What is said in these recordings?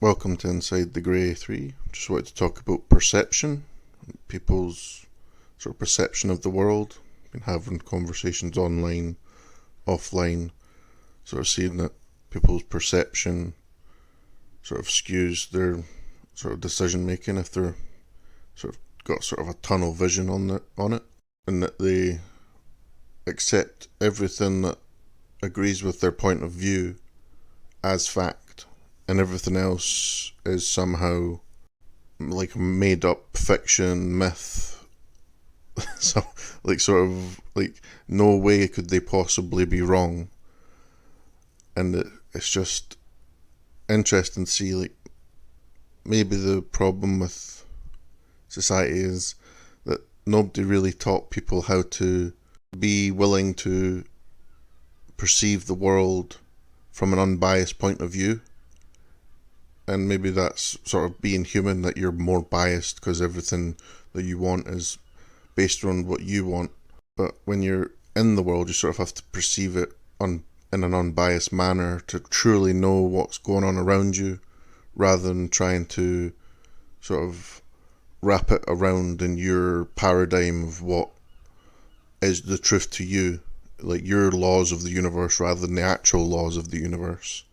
Welcome to Inside the Grey 3. Just wanted to talk about perception, people's sort of perception of the world. Been having conversations online, offline, sort of seeing that people's perception sort of skews their sort of decision making if they're sort of got sort of a tunnel vision on it, and that they accept everything that agrees with their point of view as fact, and everything else is somehow like a made up fiction, myth. So, like, sort of like no way could they possibly be wrong. And it's just interesting to see, like, maybe the problem with society is that nobody really taught people how to be willing to perceive the world from an unbiased point of view. And maybe that's sort of being human, that you're more biased because everything that you want is based on what you want. But when you're in the world, you sort of have to perceive it in an unbiased manner to truly know what's going on around you, rather than trying to sort of wrap it around in your paradigm of what is the truth to you, like your laws of the universe rather than the actual laws of the universe.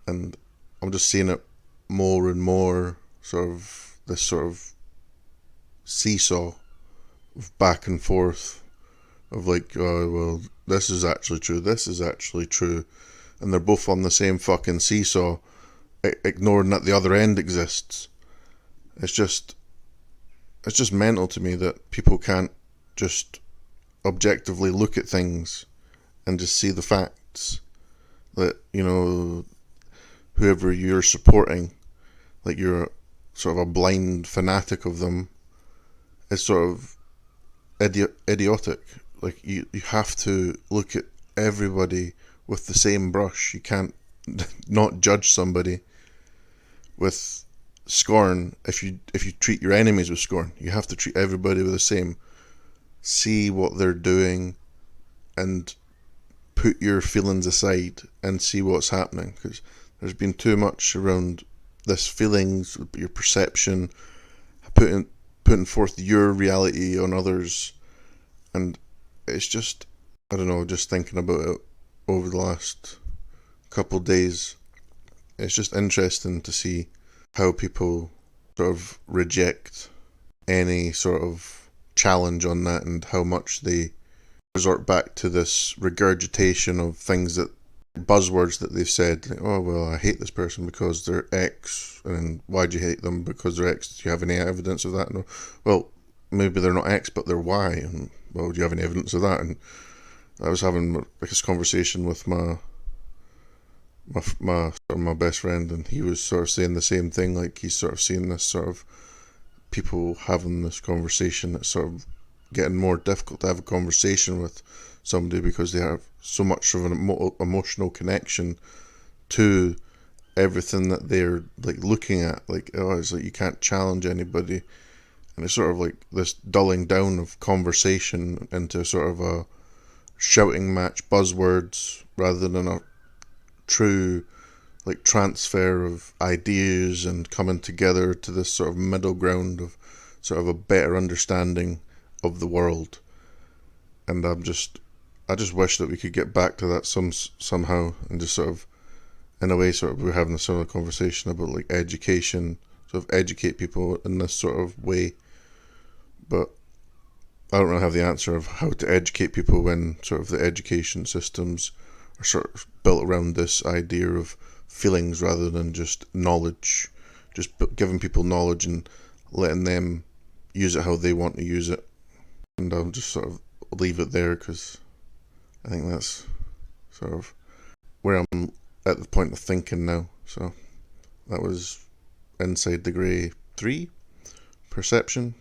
And I'm just seeing it more and more, sort of this sort of seesaw of back and forth of like, oh, well, this is actually true, this is actually true, and they're both on the same fucking seesaw, ignoring that the other end exists. It's just mental to me that people can't just objectively look at things and just see the facts. That, you know, whoever you're supporting, like you're sort of a blind fanatic of them, is sort of idiotic. Like you have to look at everybody with the same brush. You can't not judge somebody with scorn. If you treat your enemies with scorn, you have to treat everybody with the same. See what they're doing and put your feelings aside and see what's happening, because there's been too much around this feelings, your perception, putting forth your reality on others. And it's just, I don't know, just thinking about it over the last couple of days, it's just interesting to see how people sort of reject any sort of challenge on that, and how much they resort back to this regurgitation of things, that buzzwords that they've said, like, oh, well, I hate this person because they're X, and why do you hate them because they're X? Do you have any evidence of that? No. Well, maybe they're not X, but they're Y, and, well, do you have any evidence of that? And I was having like this conversation with my best friend, and he was sort of saying the same thing. Like, he's sort of seeing this sort of people having this conversation that's sort of getting more difficult to have a conversation with somebody, because they have so much of an emotional connection to everything that they're like looking at. Like, oh, it's like you can't challenge anybody, and it's sort of like this dulling down of conversation into sort of a shouting match, buzzwords, rather than a true like transfer of ideas and coming together to this sort of middle ground of sort of a better understanding of the world. And I just wish that we could get back to that somehow, and just sort of, in a way, sort of, we're having a similar conversation about like education, sort of educate people in this sort of way. But I don't really have the answer of how to educate people when sort of the education systems are sort of built around this idea of feelings rather than just knowledge, just giving people knowledge and letting them use it how they want to use it. And I'll just sort of leave it there, because I think that's sort of where I'm at the point of thinking now. So that was Inside the Grey 3, Perception.